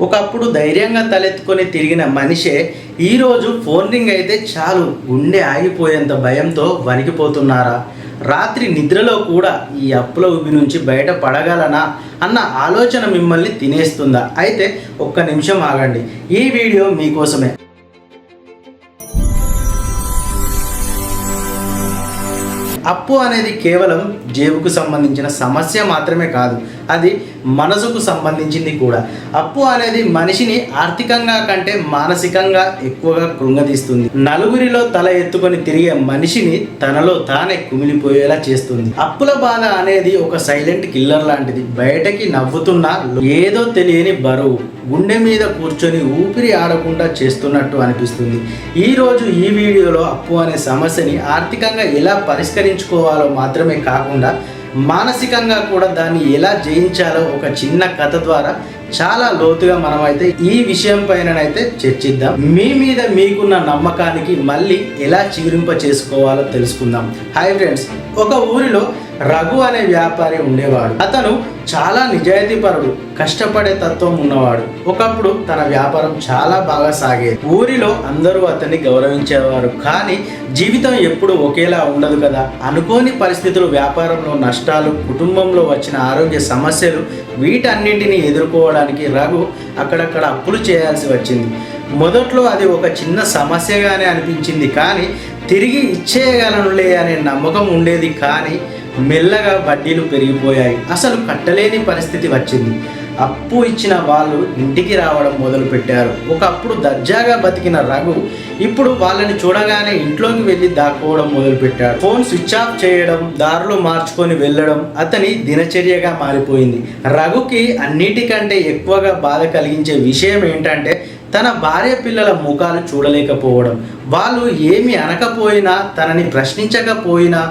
ఒకప్పుడు ధైర్యంగా తలెత్తుకొని తిరిగిన మనిషే ఈరోజు ఫోన్ రింగ్ అయితే చాలు గుండె ఆగిపోయేంత భయంతో వణికిపోతున్నారా? రాత్రి నిద్రలో కూడా ఈ అప్పుల ఊబి నుంచి బయట పడగలనా అన్న ఆలోచన మిమ్మల్ని తినేస్తుందా? అయితే ఒక్క నిమిషం ఆగండి, ఈ వీడియో మీకోసమే. అప్పు అనేది కేవలం జేబుకు సంబంధించిన సమస్య మాత్రమే కాదు, అది మనసుకు సంబంధించింది కూడా. అప్పు అనేది మనిషిని ఆర్థికంగా కంటే మానసికంగా ఎక్కువగా కృంగదీస్తుంది. నలుగురిలో తల ఎత్తుకొని తిరిగే మనిషిని తనలో తానే కుమిలిపోయేలా చేస్తుంది. అప్పుల బాధ అనేది ఒక సైలెంట్ కిల్లర్ లాంటిది. బయటకి నవ్వుతున్నా ఏదో తెలియని బరువు గుండె మీద కూర్చొని ఊపిరి ఆడకుండా చేస్తున్నట్టు అనిపిస్తుంది. ఈరోజు ఈ వీడియోలో అప్పు అనే సమస్యని ఆర్థికంగా ఎలా పరిష్కరించుకోవాలో మాత్రమే కాకుండా మానసికంగా కూడా దాన్ని ఎలా జయించాలో ఒక చిన్న కథ ద్వారా చాలా లోతుగా మనమైతే ఈ విషయం పైననైతే చర్చిద్దాం. మీ మీద మీకున్న నమ్మకానికి మళ్ళీ ఎలా చిగురింప చేసుకోవాలో తెలుసుకుందాం. హాయ్ ఫ్రెండ్స్, ఒక ఊరిలో రఘు అనే వ్యాపారి ఉండేవాడు. అతను చాలా నిజాయితీపరుడు, కష్టపడే తత్వం ఉన్నవాడు. ఒకప్పుడు తన వ్యాపారం చాలా బాగా సాగేది. ఊరిలో అందరూ అతన్ని గౌరవించేవారు. కానీ జీవితం ఎప్పుడు ఒకేలా ఉండదు కదా. అనుకోని పరిస్థితులు, వ్యాపారంలో నష్టాలు, కుటుంబంలో వచ్చిన ఆరోగ్య సమస్యలు, వీటన్నింటినీ ఎదుర్కోవడానికి రఘు అక్కడక్కడ అప్పులు చేయాల్సి వచ్చింది. మొదట్లో అది ఒక చిన్న సమస్యగానే అనిపించింది, కానీ తిరిగి ఇచ్చేయగలనులే అనే నమ్మకం ఉండేది. కానీ మెల్లగా వడ్డీలు పెరిగిపోయాయి. అసలు కట్టలేని పరిస్థితి వచ్చింది. అప్పు ఇచ్చిన వాళ్ళు ఇంటికి రావడం మొదలుపెట్టారు. ఒకప్పుడు దర్జాగా బతికిన రఘు ఇప్పుడు వాళ్ళని చూడగానే ఇంట్లోకి వెళ్ళి దాక్కోవడం మొదలుపెట్టాడు. ఫోన్ స్విచ్ ఆఫ్ చేయడం, దారులు మార్చుకొని వెళ్ళడం అతని దినచర్యగా మారిపోయింది. రఘుకి అన్నిటికంటే ఎక్కువగా బాధ కలిగించే విషయం ఏంటంటే తన భార్య పిల్లల ముఖాలు చూడలేకపోవడం. వాళ్ళు ఏమి అనకపోయినా, తనని ప్రశ్నించకపోయినా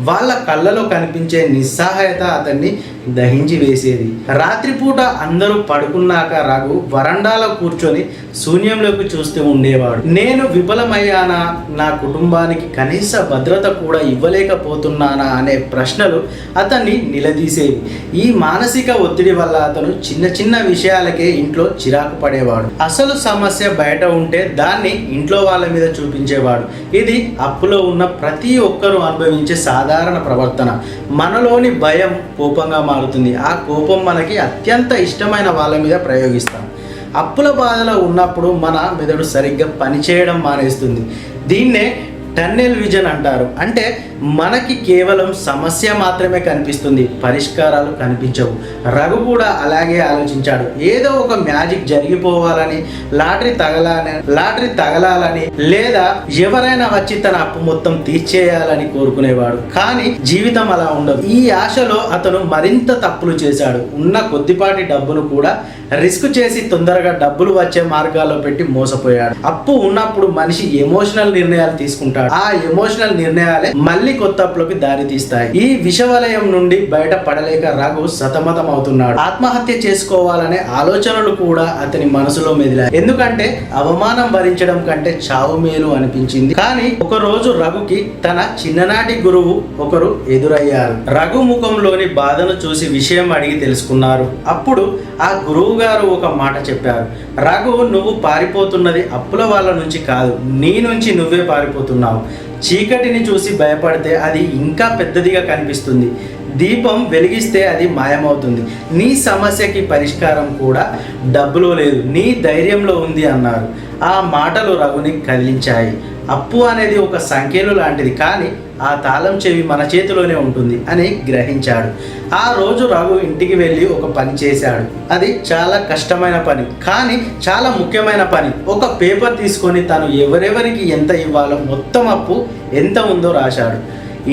వాళ్ళ కళ్ళలో కనిపించే నిస్సహాయత అతన్ని దహించి వేసేది. రాత్రిపూట అందరూ పడుకున్నాక రఘు వరండాలో కూర్చొని శూన్యంలోకి చూస్తూ ఉండేవాడు. నేను విఫలమయ్యానా? నా కుటుంబానికి కనీస భద్రత కూడా ఇవ్వలేకపోతున్నానా అనే ప్రశ్నలు అతన్ని నిలదీసేవి. ఈ మానసిక ఒత్తిడి వల్ల అతను చిన్న చిన్న విషయాలకే ఇంట్లో చిరాకు పడేవాడు. అసలు సమస్య బయట ఉంటే దాన్ని ఇంట్లో వాళ్ళ మీద చూపించేవాడు. ఇది అప్పులో ఉన్న ప్రతి ఒక్కరూ అనుభవించే సాధారణ ప్రవర్తన. మనలోని భయం కోపంగా మారుతుంది. ఆ కోపం మనకి అత్యంత ఇష్టమైన వాళ్ళ మీద ప్రయోగిస్తాం. అప్పుల బాధలో ఉన్నప్పుడు మన మెదడు సరిగ్గా పనిచేయడం మానేస్తుంది. దీన్నే టన్నెల్ విజన్ అంటారు. అంటే మనకి కేవలం సమస్య మాత్రమే కనిపిస్తుంది, పరిష్కారాలు కనిపించవు. రఘు కూడా అలాగే ఆలోచించాడు. ఏదో ఒక మ్యాజిక్ జరిగిపోవాలని, లాటరీ తగలాలని, లేదా ఎవరైనా వచ్చి తన అప్పు మొత్తం తీర్చేయాలని కోరుకునేవాడు. కానీ జీవితం అలా ఉండదు. ఈ ఆశలో అతను మరింత తప్పులు చేశాడు. ఉన్న కొద్దిపాటి డబ్బును కూడా రిస్క్ చేసి తొందరగా డబ్బులు వచ్చే మార్గాల్లో పెట్టి మోసపోయాడు. అప్పు ఉన్నప్పుడు మనిషి ఎమోషనల్ నిర్ణయాలు తీసుకుంటాడు. ఆ ఎమోషనల్ నిర్ణయాలే మళ్ళీ కొత్త అప్పులకు దారి తీస్తాయి. ఈ విషవలయం నుండి బయట పడలేక రఘు సతమతం అవుతున్నాడు. ఆత్మహత్య చేసుకోవాలనే ఆలోచనలు కూడా అతని మనసులో మెదిలాయి. ఎందుకంటే అవమానం భరించడం కంటే చావు మేలు అనిపించింది. కానీ ఒక రోజు రఘుకి తన చిన్ననాటి గురువు ఒకరు ఎదురయ్యారు. రఘు ముఖంలోని బాధను చూసి విషయం అడిగి తెలుసుకున్నారు. అప్పుడు ఆ గురువు గారు ఒక మాట చెప్పారు. రఘు, నువ్వు పారిపోతున్నది అప్పుల వాళ్ళ నుంచి కాదు, నీ నుంచి నువ్వే పారిపోతున్నావు. చీకటిని చూసి భయపడితే అది ఇంకా పెద్దదిగా కనిపిస్తుంది. దీపం వెలిగిస్తే అది మాయమవుతుంది. నీ సమస్యకి పరిష్కారం కూడా డబ్బులో లేదు, నీ ధైర్యంలో ఉంది అన్నారు. ఆ మాటలు రఘుని కదిలించాయి. అప్పు అనేది ఒక సంఖ్యలు లాంటిది, కానీ ఆ తాళం చెవి మన చేతిలోనే ఉంటుంది అని గ్రహించాడు. ఆ రోజు రఘు ఇంటికి వెళ్ళి ఒక పని చేశాడు. అది చాలా కష్టమైన పని, కానీ చాలా ముఖ్యమైన పని. ఒక పేపర్ తీసుకొని తను ఎవరెవరికి ఎంత ఇవ్వాలో, మొత్తం అప్పు ఎంత ఉందో రాశాడు.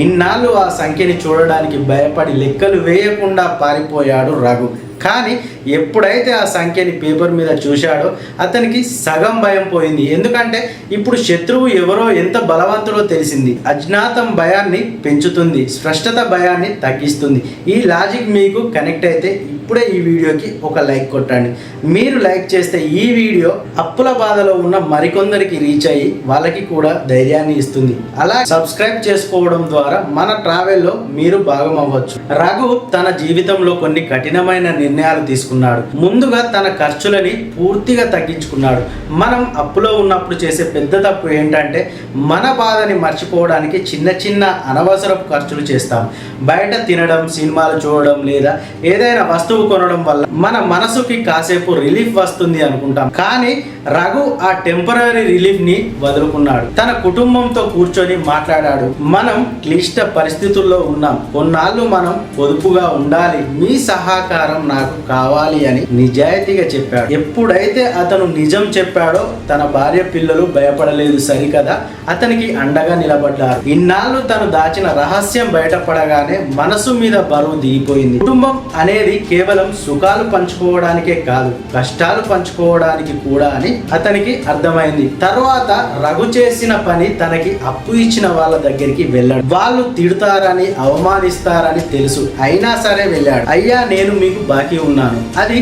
ఇన్నాళ్ళు ఆ సంఖ్యని చూడడానికి భయపడి లెక్కలు వేయకుండా పారిపోయాడు రఘు. కానీ ఎప్పుడైతే ఆ సంఖ్యని పేపర్ మీద చూశాడో అతనికి సగం భయం పోయింది. ఎందుకంటే ఇప్పుడు శత్రువు ఎవరో, ఎంత బలవంతుడో తెలిసింది. అజ్ఞాతం భయాన్ని పెంచుతుంది, స్పష్టత భయాన్ని తగ్గిస్తుంది. ఈ లాజిక్ మీకు కనెక్ట్ అయితే ఇప్పుడే ఈ వీడియోకి ఒక లైక్ కొట్టండి. మీరు లైక్ చేస్తే ఈ వీడియో అప్పుల బాధలో ఉన్న మరికొందరికి రీచ్ అయ్యి వాళ్ళకి కూడా ధైర్యాన్ని ఇస్తుంది. అలా సబ్స్క్రైబ్ చేసుకోవడం ద్వారా మన ట్రావెల్లో మీరు భాగం అవ్వచ్చు. రఘు తన జీవితంలో కొన్ని కఠినమైన నిర్ణయాలు తీసుకున్నాడు. చేసుకున్నాడు. ముందుగా తన ఖర్చులని పూర్తిగా తగ్గించుకున్నాడు. మనం అప్పులో ఉన్నప్పుడు చేసే పెద్ద తప్పు ఏంటంటే మన బాధని మర్చిపోవడానికి చిన్న చిన్న అనవసరపు ఖర్చులు చేస్తాం. బయట తినడం, సినిమాలు చూడడం లేదా ఏదైనా వస్తువు కొనడం వల్ల మన మనసుకి కాసేపు రిలీఫ్ వస్తుంది అనుకుంటాం. కానీ రఘు ఆ టెంపరరీ రిలీఫ్ ని వదులుకున్నాడు. తన కుటుంబంతో కూర్చొని మాట్లాడాడు. మనం క్లిష్ట పరిస్థితుల్లో ఉన్నాం, కొన్నాళ్ళు మనం పొదుపుగా ఉండాలి, మీ సహకారం నాకు కావాలి అని నిజాయితీగా చెప్పాడు. ఎప్పుడైతే అతను నిజం చెప్పాడో తన భార్య పిల్లలు భయపడలేదు సరికదా, అతనికి అండగా నిలబడ్డారు. ఇన్నాళ్ళు తను దాచిన రహస్యం బయటపడగానే మనసు మీద బరువు దిగిపోయింది. కుటుంబం అనేది కేవలం సుఖాలు పంచుకోవడానికే కాదు, కష్టాలు పంచుకోవడానికి కూడా అని అతనికి అర్థమైంది. తర్వాత రఘు చేసిన పని తనకి అప్పు ఇచ్చిన వాళ్ళ దగ్గరికి వెళ్ళాడు. వాళ్ళు తిడతారని, అవమానిస్తారని తెలుసు, అయినా సరే వెళ్ళాడు. అయ్యా, నేను మీకు బాకీ ఉన్నాను, అది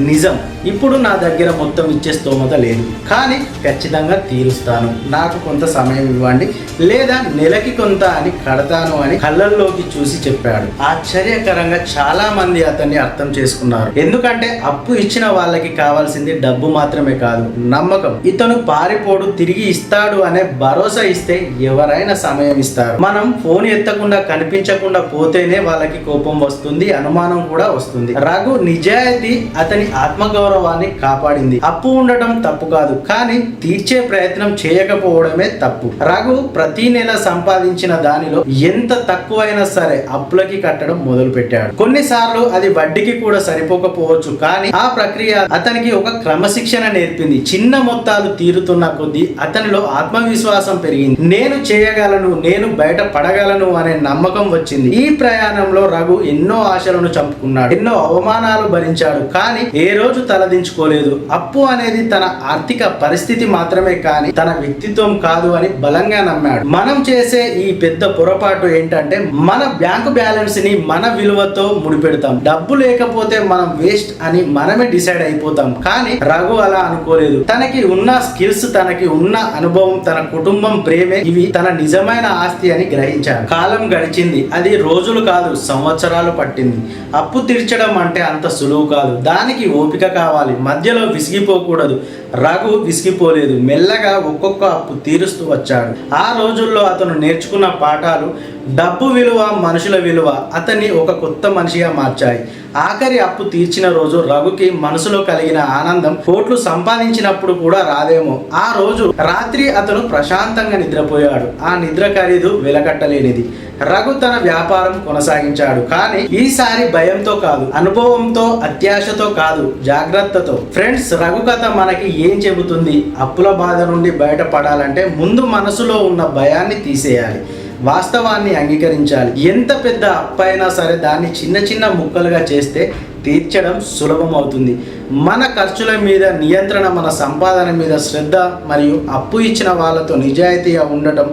నిజం. ఇప్పుడు నా దగ్గర మొత్తం ఇచ్చే స్తోమత లేదు, కానీ ఖచ్చితంగా తీరుస్తాను, నాకు కొంత సమయం ఇవ్వండి, లేదా నెలకి కొంత అని కడతాను అని కళ్ళల్లోకి చూసి చెప్పాడు. ఆశ్చర్యకరంగా చాలా మంది అతన్ని అర్థం చేసుకున్నారు. ఎందుకంటే అప్పు ఇచ్చిన వాళ్ళకి కావాల్సింది డబ్బు మాత్రమే కాదు, నమ్మకం. ఇతను పారిపోడు, తిరిగి ఇస్తాడు అనే భరోసా ఇస్తే ఎవరైనా సమయం ఇస్తారు. మనం ఫోన్ ఎత్తకుండా, కనిపించకుండా పోతేనే వాళ్ళకి కోపం వస్తుంది, అనుమానం కూడా వస్తుంది. రఘు నిజాయితీ అతని ఆత్మగౌరవాన్ని కాపాడింది. అప్పు ఉండటం తప్పు కాదు, కానీ తీర్చే ప్రయత్నం చేయకపోవడమే తప్పు. రఘు ప్రతి నెల సంపాదించిన దానిలో ఎంత తక్కువైనా సరే అప్పులకి కట్టడం మొదలు పెట్టాడు. కొన్నిసార్లు అది వడ్డీకి కూడా సరిపోకపోవచ్చు, కానీ ఆ ప్రక్రియ అతనికి ఒక క్రమశిక్షణ నేర్పింది. చిన్న మొత్తాలు తీరుతున్న కొద్దీ అతనిలో ఆత్మవిశ్వాసం పెరిగింది. నేను చేయగలను, నేను బయట పడగలను అనే నమ్మకం వచ్చింది. ఈ ప్రయాణంలో రఘు ఎన్నో ఆశలను చంపుకున్నాడు, ఎన్నో అవమానాలు భరించాడు, కానీ ఏ రోజు తలదించుకోలేదు. అప్పు అనేది తన ఆర్థిక పరిస్థితి మాత్రమే కానీ తన వ్యక్తిత్వం కాదు అని బలంగా నమ్మాడు. మనం చేసే ఈ పెద్ద పొరపాటు ఏంటంటే మన బ్యాంకు బ్యాలెన్స్ ని మన విలువతో ముడిపెడతాం. డబ్బు లేకపోతే మనం వేస్ట్ అని మనమే డిసైడ్ అయిపోతాం. కానీ రఘు అలా అనుకోలేదు. తనకి ఉన్న స్కిల్స్, తనకి ఉన్న అనుభవం, తన కుటుంబం ప్రేమే ఇవి తన నిజమైన ఆస్తి అని గ్రహించాడు. కాలం గడిచింది, అది రోజులు కాదు, సంవత్సరాలు పట్టింది. అప్పు తీర్చడం అంటే అంత సులువు కాదు, దానికి ఓపిక కావాలి, మధ్యలో విసిగిపోకూడదు. రఘు విసిగిపోలేదు, మెల్లగా ఒక్కొక్క అప్పు తీరుస్తూ వచ్చాడు. ఆ రోజుల్లో అతను నేర్చుకున్న పాఠాలు, డబ్బు విలువ, మనుషుల విలువ అతన్ని ఒక కొత్త మనిషిగా మార్చాయి. ఆఖరి అప్పు తీర్చిన రోజు రఘుకి మనసులో కలిగిన ఆనందం కోట్లు సంపాదించినప్పుడు కూడా రాదేమో. ఆ రోజు రాత్రి అతను ప్రశాంతంగా నిద్రపోయాడు. ఆ నిద్ర ఖరీదు వెలకట్టలేనిది. రఘు తన వ్యాపారం కొనసాగించాడు, కానీ ఈసారి భయంతో కాదు, అనుభవంతో, అత్యాశతో కాదు, జాగ్రత్తతో. ఫ్రెండ్స్, రఘు కథ మనకి ఏం చెబుతుంది? అప్పుల బాధ నుండి బయటపడాలంటే ముందు మనసులో ఉన్న భయాన్ని తీసేయాలి, వాస్తవాన్ని అంగీకరించాలి. ఎంత పెద్ద అప్పైనా సరే దాన్ని చిన్న చిన్న ముక్కలుగా చేస్తే తీర్చడం సులభం అవుతుంది. మన ఖర్చుల మీద నియంత్రణ, మన సంపాదన మీద శ్రద్ధ మరియు అప్పు ఇచ్చిన వాళ్ళతో నిజాయితీగా ఉండటం,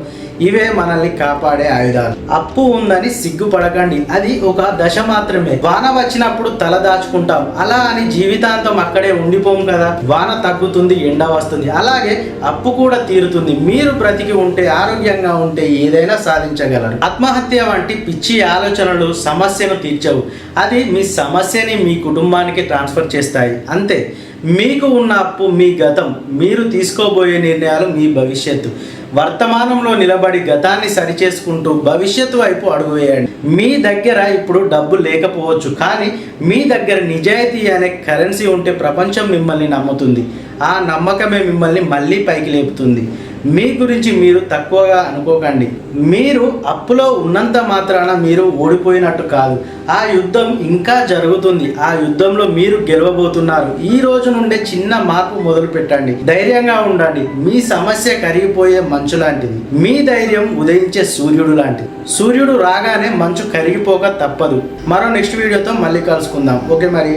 ఇవే మనల్ని కాపాడే ఆయుధాలు. అప్పు ఉందని సిగ్గుపడకండి, అది ఒక దశ మాత్రమే. వాన వచ్చినప్పుడు తల దాచుకుంటాం, అలా అని జీవితాంతం అక్కడే ఉండిపోం కదా. వాన తగ్గుతుంది, ఎండ వస్తుంది, అలాగే అప్పు కూడా తీరుతుంది. మీరు బ్రతికి ఉంటే, ఆరోగ్యంగా ఉంటే ఏదైనా సాధించగలరు. ఆత్మహత్య వంటి పిచ్చి ఆలోచనలు సమస్యను తీర్చవు, అది మీ సమస్యని మీ కుటుంబానికి ట్రాన్స్ఫర్ చేస్తాయి, అంతే. మీకు ఉన్న అప్పు మీ గతం, మీరు తీసుకోబోయే నిర్ణయాలు మీ భవిష్యత్తు. వర్తమానంలో నిలబడి గతాన్ని సరిచేసుకుంటూ భవిష్యత్తు వైపు అడుగు వేయండి. మీ దగ్గర ఇప్పుడు డబ్బు లేకపోవచ్చు, కానీ మీ దగ్గర నిజాయితీ అనే కరెన్సీ ఉంటే ప్రపంచం మిమ్మల్ని నమ్ముతుంది. ఆ నమ్మకమే మిమ్మల్ని మళ్ళీ పైకి లేపుతుంది. మీ గురించి మీరు తక్కువగా అనుకోకండి. మీరు అప్పులో ఉన్నంత మాత్రాన మీరు ఓడిపోయినట్టు కాదు. ఆ యుద్ధం ఇంకా జరుగుతుంది. ఆ యుద్ధంలో మీరు గెలవబోతున్నారు. ఈ రోజు నుండే చిన్న మార్పు మొదలు పెట్టండి. ధైర్యంగా ఉండండి. మీ సమస్య కరిగిపోయే మంచు లాంటిది, మీ ధైర్యం ఉదయించే సూర్యుడు లాంటిది. సూర్యుడు రాగానే మంచు కరిగిపోక తప్పదు. మరో నెక్స్ట్ వీడియోతో మళ్ళీ కలుసుకుందాం. ఓకే మరి.